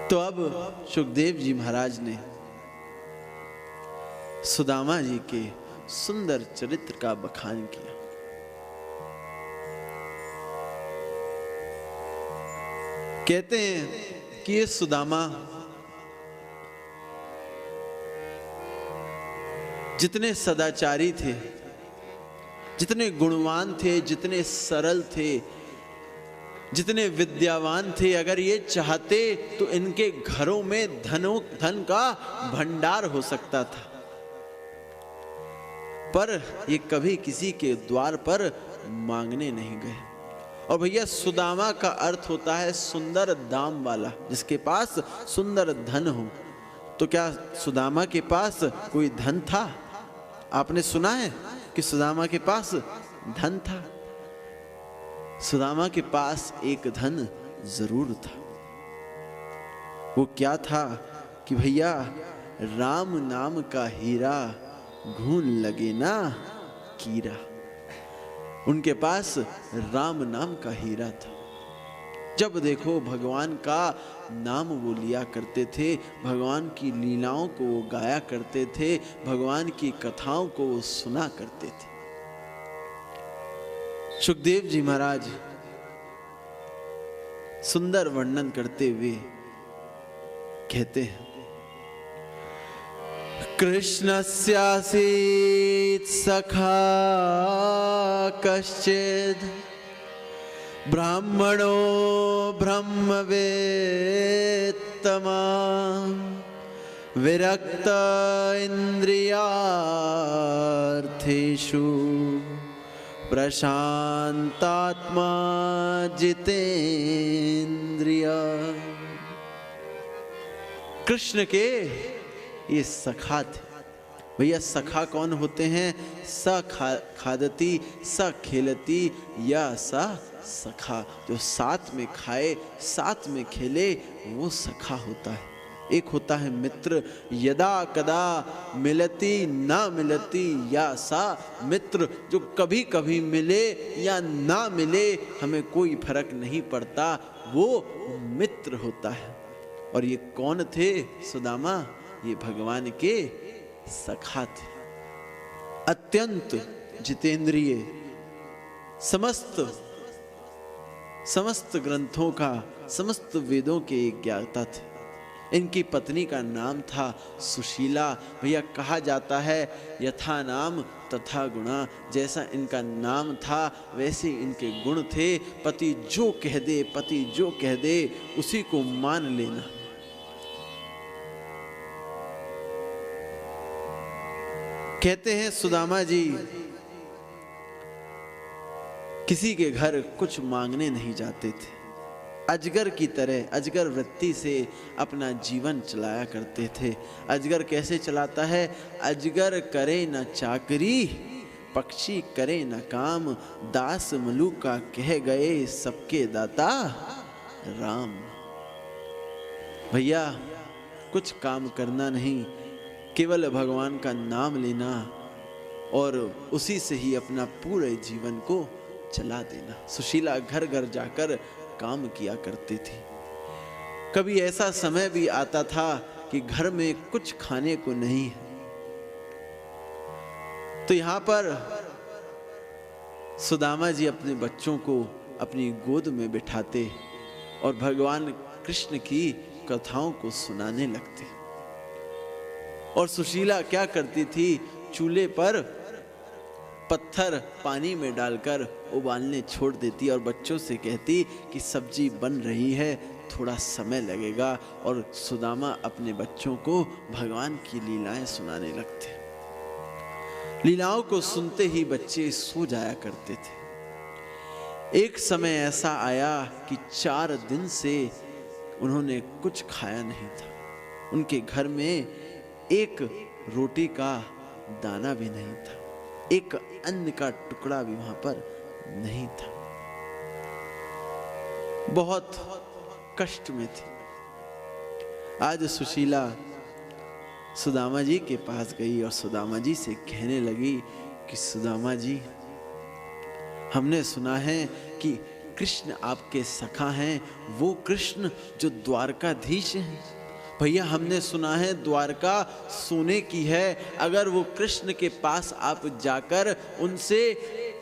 तो अब सुखदेव जी महाराज ने सुदामा जी के सुंदर चरित्र का बखान किया। कहते हैं कि ये सुदामा जितने सदाचारी थे, जितने गुणवान थे, जितने सरल थे, जितने विद्यावान थे, अगर ये चाहते तो इनके घरों में धन का भंडार हो सकता था, पर ये कभी किसी के द्वार पर मांगने नहीं गए। और भैया सुदामा का अर्थ होता है सुंदर दाम वाला, जिसके पास सुंदर धन हो। तो क्या सुदामा के पास कोई धन था? आपने सुना है कि सुदामा के पास धन था? सुदामा के पास एक धन जरूर था। वो क्या था कि भैया राम नाम का हीरा घून लगे ना कीरा। उनके पास राम नाम का हीरा था। जब देखो भगवान का नाम वो लिया करते थे, भगवान की लीलाओं को वो गाया करते थे, भगवान की कथाओं को वो सुना करते थे। सुखदेव जी महाराज सुंदर वर्णन करते हुए कहते हैं, कृष्णस्यासीत् सखा कश्चिद् ब्राह्मणो ब्रह्मवेत्तमा विरक्त इंद्रियार्थेषु प्रशांतात्मा जितेंद्रिय। कृष्ण के ये सखा थे। भैया सखा कौन होते हैं? स खादती स खेलती या स सखा। जो साथ में खाए, साथ में खेले, वो सखा होता है। एक होता है मित्र, यदा कदा मिलती ना मिलती या सा मित्र, जो कभी कभी मिले या ना मिले हमें कोई फर्क नहीं पड़ता, वो मित्र होता है। और ये कौन थे सुदामा? ये भगवान के सखा थे। अत्यंत जितेंद्रिय, समस्त ग्रंथों का, समस्त वेदों के ज्ञाता थे। इनकी पत्नी का नाम था सुशीला। भैया कहा जाता है यथा नाम तथा गुणा। जैसा इनका नाम था वैसे इनके गुण थे। पति जो कह दे उसी को मान लेना। कहते हैं सुदामा जी किसी के घर कुछ मांगने नहीं जाते थे। अजगर की तरह, अजगर वृत्ति से अपना जीवन चलाया करते थे। अजगर कैसे चलाता है? अजगर करे न चाकरी, पक्षी करे न काम, दास मलूका कह गए सबके दाता राम। भैया कुछ काम करना नहीं, केवल भगवान का नाम लेना और उसी से ही अपना पूरे जीवन को चला देना। सुशीला घर घर जाकर काम किया करती थी। कभी ऐसा समय भी आता था कि घर में कुछ खाने को नहीं है, तो यहां पर सुदामा जी अपने बच्चों को अपनी गोद में बिठाते और भगवान कृष्ण की कथाओं को सुनाने लगते। और सुशीला क्या करती थी? चूल्हे पर पत्थर पानी में डालकर उबालने छोड़ देती और बच्चों से कहती कि सब्जी बन रही है, थोड़ा समय लगेगा। और सुदामा अपने बच्चों को भगवान की लीलाएं सुनाने लगते। लीलाओं को सुनते ही बच्चे सो जाया करते थे। एक समय ऐसा आया कि 4 दिन से उन्होंने कुछ खाया नहीं था। उनके घर में एक रोटी का दाना भी नहीं था, एक अन्न का टुकड़ा भी वहां पर नहीं था। बहुत कष्ट में थी। आज सुशीला सुदामा जी के पास गई और सुदामा जी से कहने लगी कि सुदामा जी, हमने सुना है कि कृष्ण आपके सखा हैं, वो कृष्ण जो द्वारकाधीश हैं। भैया हमने सुना है द्वारका सोने की है। अगर वो कृष्ण के पास आप जाकर उनसे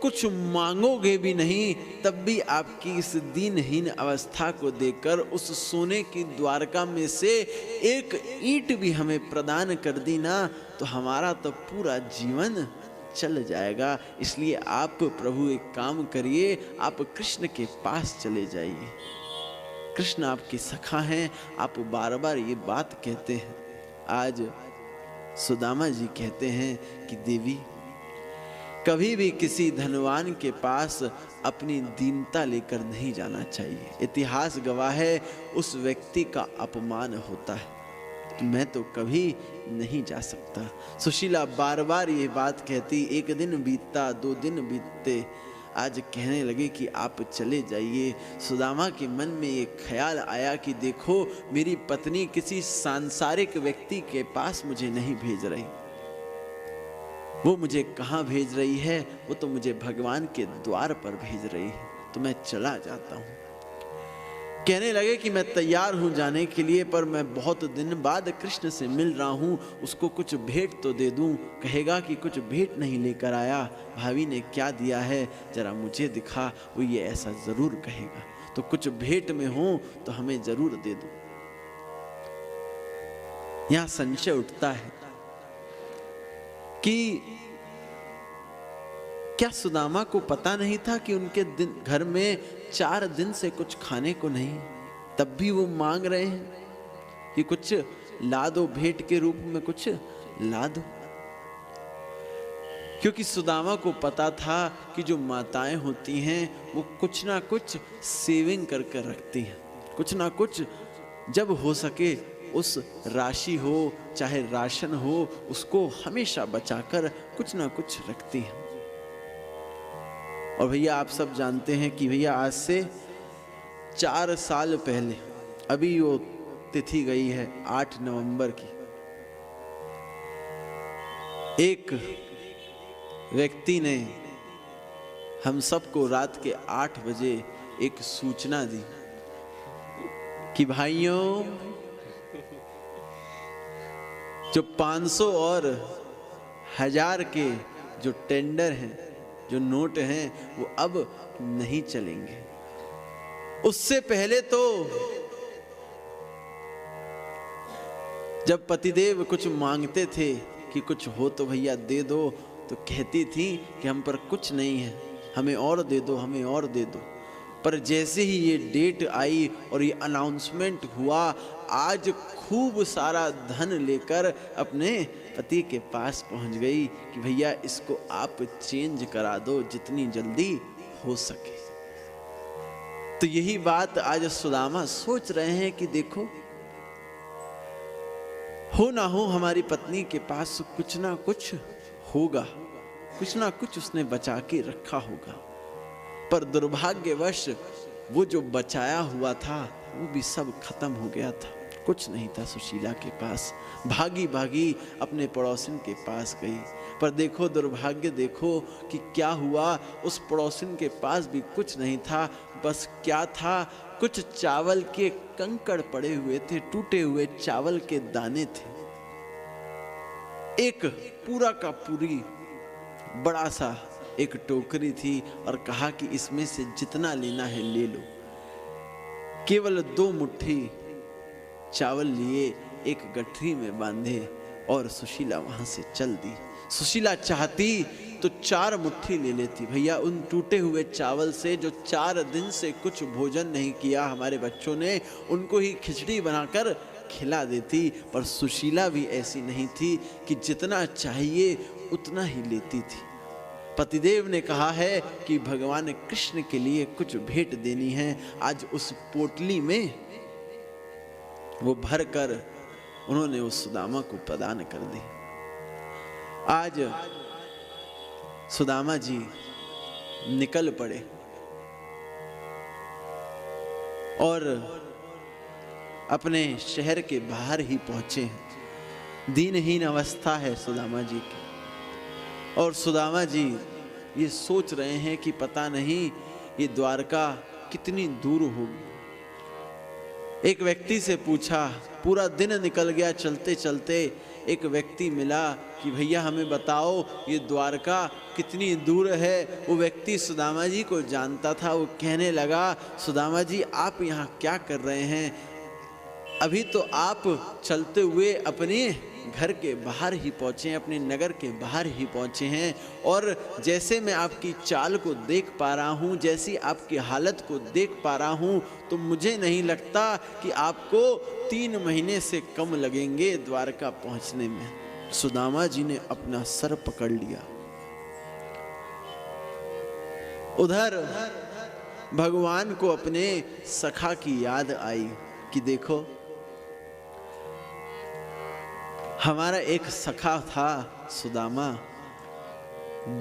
कुछ मांगोगे भी नहीं, तब भी आपकी इस दीनहीन अवस्था को देखकर उस सोने की द्वारका में से एक ईंट भी हमें प्रदान कर दी ना, तो हमारा तो पूरा जीवन चल जाएगा। इसलिए आप प्रभु एक काम करिए, आप कृष्ण के पास चले जाइए। कृष्ण आपके सखा हैं। आप बार बार ये बात कहते हैं। आज सुदामा जी कहते हैं कि देवी, कभी भी किसी धनवान के पास अपनी दीनता लेकर नहीं जाना चाहिए। इतिहास गवाह है, उस व्यक्ति का अपमान होता है। मैं तो कभी नहीं जा सकता। सुशीला बार बार ये बात कहती। एक दिन बीतता, 2 दिन बीतते, आज कहने लगे कि आप चले जाइए। सुदामा के मन में एक ख्याल आया कि देखो, मेरी पत्नी किसी सांसारिक व्यक्ति के पास मुझे नहीं भेज रही, वो मुझे कहाँ भेज रही है? वो तो मुझे भगवान के द्वार पर भेज रही है, तो मैं चला जाता हूँ। कहने लगे कि मैं तैयार हूँ जाने के लिए, पर मैं बहुत दिन बाद कृष्ण से मिल रहा हूँ, उसको कुछ भेंट तो दे दूँ। कहेगा कि कुछ भेंट नहीं लेकर आया, भाभी ने क्या दिया है जरा मुझे दिखा, वो ये ऐसा जरूर कहेगा। तो कुछ भेंट में हो तो हमें जरूर दे दो। यहाँ संशय उठता है कि क्या सुदामा को पता नहीं था कि उनके घर में 4 दिन से कुछ खाने को नहीं, तब भी वो मांग रहे हैं कि कुछ ला दो, भेंट के रूप में कुछ ला दो। क्योंकि सुदामा को पता था कि जो माताएं होती हैं वो कुछ ना कुछ सेविंग करके रखती हैं, कुछ ना कुछ जब हो सके उस राशि हो चाहे राशन हो, उसको हमेशा बचाकर कुछ ना कुछ रखती हैं। और भैया आप सब जानते हैं कि भैया आज से 4 साल पहले, अभी वो तिथि गई है 8 नवंबर की, एक व्यक्ति ने हम सबको रात के 8 बजे एक सूचना दी कि भाइयों, जो 500 और 1000 के जो टेंडर हैं, जो नोट हैं, वो अब नहीं चलेंगे। उससे पहले तो जब पतिदेव कुछ मांगते थे कि कुछ हो तो भैया दे दो, तो कहती थी कि हम पर कुछ नहीं है, हमें और दे दो, हमें और दे दो। पर जैसे ही ये डेट आई और ये अनाउंसमेंट हुआ, आज खूब सारा धन लेकर अपने पति के पास पहुंच गई कि भैया इसको आप चेंज करा दो जितनी जल्दी हो सके। तो यही बात आज सुदामा सोच रहे हैं कि देखो, हो ना हो हमारी पत्नी के पास कुछ ना कुछ होगा, कुछ ना कुछ उसने बचा के रखा होगा। पर दुर्भाग्यवश वो जो बचाया हुआ था वो भी सब खत्म हो गया था, कुछ नहीं था सुशीला के पास। भागी भागी अपने पड़ोसिन के पास गई, पर देखो दुर्भाग्य, देखो कि क्या हुआ। उस पड़ोसिन के पास भी कुछ नहीं था, बस क्या था, कुछ चावल के कंकड़ पड़े हुए थे, टूटे हुए चावल के दाने थे। एक पूरा का पूरी बड़ा सा एक टोकरी थी और कहा कि इसमें से जितना लेना है ले लो। केवल 2 मुट्ठी चावल लिए, एक गठरी में बांधे और सुशीला वहां से चल दी। सुशीला चाहती तो 4 मुट्ठी ले लेती भैया, उन टूटे हुए चावल से जो 4 दिन से कुछ भोजन नहीं किया हमारे बच्चों ने, उनको ही खिचड़ी बनाकर खिला देती। पर सुशीला भी ऐसी नहीं थी कि जितना चाहिए उतना ही लेती थी। पतिदेव ने कहा है कि भगवान कृष्ण के लिए कुछ भेंट देनी है। आज उस पोटली में वो भर कर उन्होंने उस सुदामा को प्रदान कर दी। आज सुदामा जी निकल पड़े और अपने शहर के बाहर ही पहुंचे हैं। दीनहीन अवस्था है सुदामा जी की, और सुदामा जी ये सोच रहे हैं कि पता नहीं ये द्वारका कितनी दूर होगी। एक व्यक्ति से पूछा, पूरा दिन निकल गया चलते चलते, एक व्यक्ति मिला कि भैया हमें बताओ ये द्वारका कितनी दूर है। वो व्यक्ति सुदामा जी को जानता था। वो कहने लगा, सुदामा जी आप यहाँ क्या कर रहे हैं? अभी तो आप चलते हुए अपने घर के बाहर ही पहुँचे हैं, अपने नगर के बाहर ही पहुँचे हैं, और जैसे मैं आपकी चाल को देख पा रहा हूँ, जैसी आपकी हालत को देख पा रहा हूँ, तो मुझे नहीं लगता कि आपको 3 महीने से कम लगेंगे द्वारका पहुँचने में। सुदामा जी ने अपना सर पकड़ लिया। उधर भगवान को अपने सखा की याद आई कि देखो, हमारा एक सखा था सुदामा,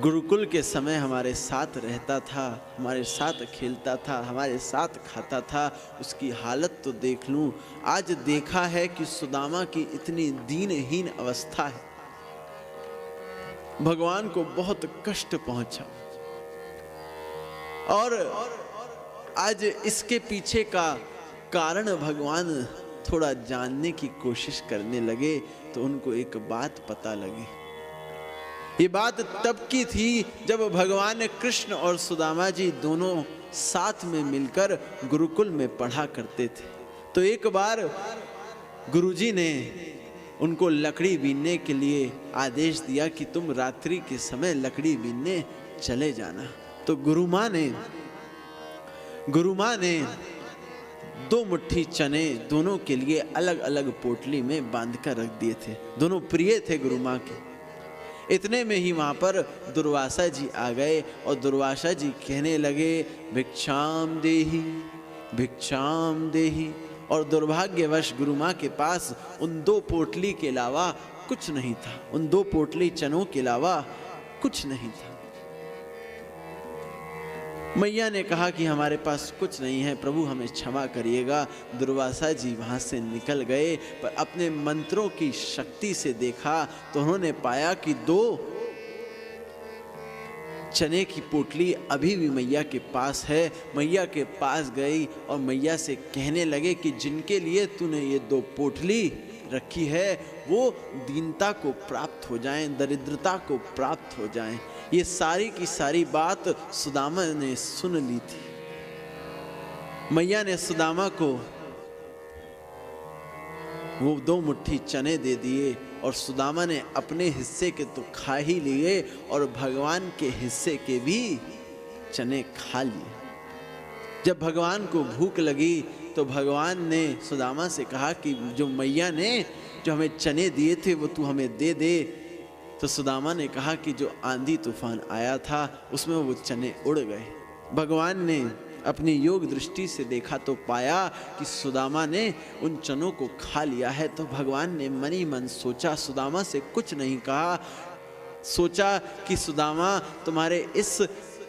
गुरुकुल के समय हमारे साथ रहता था, हमारे साथ खेलता था, हमारे साथ खाता था। उसकी हालत तो देख लूं, आज देखा है कि सुदामा की इतनी दीनहीन अवस्था है। भगवान को बहुत कष्ट पहुंचा, और आज इसके पीछे का कारण भगवान थोड़ा जानने की कोशिश करने लगे, तो उनको एक बात पता लगी। ये बात तब की थी जब भगवान कृष्ण और सुदामा जी दोनों साथ में मिलकर गुरुकुल में पढ़ा करते थे। तो एक बार गुरुजी ने उनको लकड़ी बीनने के लिए आदेश दिया कि तुम रात्रि के समय लकड़ी बीनने चले जाना। तो गुरुमाँ ने 2 मुट्ठी चने दोनों के लिए अलग अलग पोटली में बांध कर रख दिए थे। दोनों प्रिय थे गुरु माँ के। इतने में ही वहाँ पर दुर्वासा जी आ गए, और दुर्वासा जी कहने लगे, भिक्षाम देहि, भिक्षाम देहि। और दुर्भाग्यवश गुरु माँ के पास उन 2 पोटली के अलावा कुछ नहीं था, उन 2 पोटली चनों के अलावा कुछ नहीं था। मैया ने कहा कि हमारे पास कुछ नहीं है, प्रभु हमें क्षमा करिएगा। दुर्वासा जी वहाँ से निकल गए, पर अपने मंत्रों की शक्ति से देखा तो उन्होंने पाया कि 2 चने की पोटली अभी भी मैया के पास है। मैया के पास गई और मैया से कहने लगे कि जिनके लिए तूने ये 2 पोटली रखी है वो दीनता को प्राप्त हो जाएं, दरिद्रता को प्राप्त हो जाएं। ये सारी की सारी बात सुदामा ने सुन ली थी। मैया ने सुदामा को वो 2 मुट्ठी चने दे दिए, और सुदामा ने अपने हिस्से के तो खा ही लिए और भगवान के हिस्से के भी चने खा लिए। जब भगवान को भूख लगी तो भगवान ने सुदामा से कहा कि जो मैया ने जो हमें चने दिए थे वो तू हमें दे दे। तो सुदामा ने कहा कि जो आंधी तूफान आया था उसमें वो चने उड़ गए। भगवान ने अपनी योग दृष्टि से देखा तो पाया कि सुदामा ने उन चनों को खा लिया है। तो भगवान ने मन ही मन सोचा, सुदामा से कुछ नहीं कहा, सोचा कि सुदामा तुम्हारे इस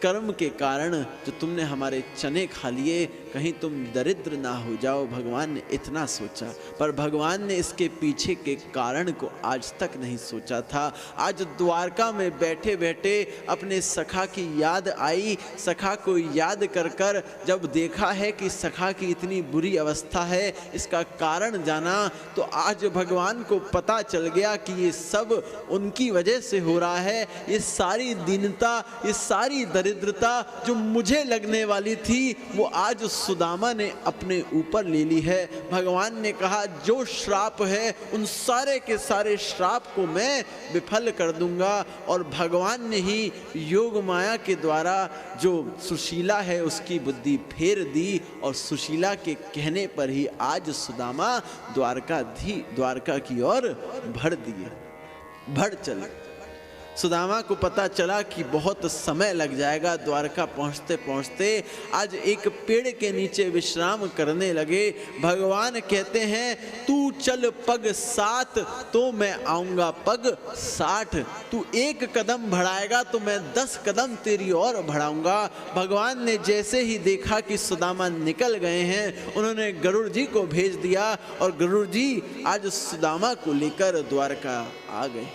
कर्म के कारण जो तुमने हमारे चने खा लिए, कहीं तुम दरिद्र ना हो जाओ। भगवान ने इतना सोचा, पर भगवान ने इसके पीछे के कारण को आज तक नहीं सोचा था। आज द्वारका में बैठे बैठे अपने सखा की याद आई। सखा को याद कर कर जब देखा है कि सखा की इतनी बुरी अवस्था है, इसका कारण जाना, तो आज भगवान को पता चल गया कि ये सब उनकी वजह से हो रहा है। ये सारी दीनता, ये सारी दरिद्रता जो मुझे लगने वाली थी वो आज सुदामा ने अपने ऊपर ले ली है। भगवान ने कहा जो श्राप है उन सारे के सारे श्राप को मैं विफल कर दूंगा। और भगवान ने ही योग माया के द्वारा जो सुशीला है उसकी बुद्धि फेर दी, और सुशीला के कहने पर ही आज सुदामा द्वारका की ओर बढ़ चले। सुदामा को पता चला कि बहुत समय लग जाएगा द्वारका पहुंचते पहुंचते। आज एक पेड़ के नीचे विश्राम करने लगे। भगवान कहते हैं तू चल पग 7 तो मैं आऊंगा पग 60। तू 1 कदम बढ़ाएगा तो मैं 10 कदम तेरी ओर बढ़ाऊंगा। भगवान ने जैसे ही देखा कि सुदामा निकल गए हैं, उन्होंने गरुड़ जी को भेज दिया, और गरुड़ जी आज सुदामा को लेकर द्वारका आ गए।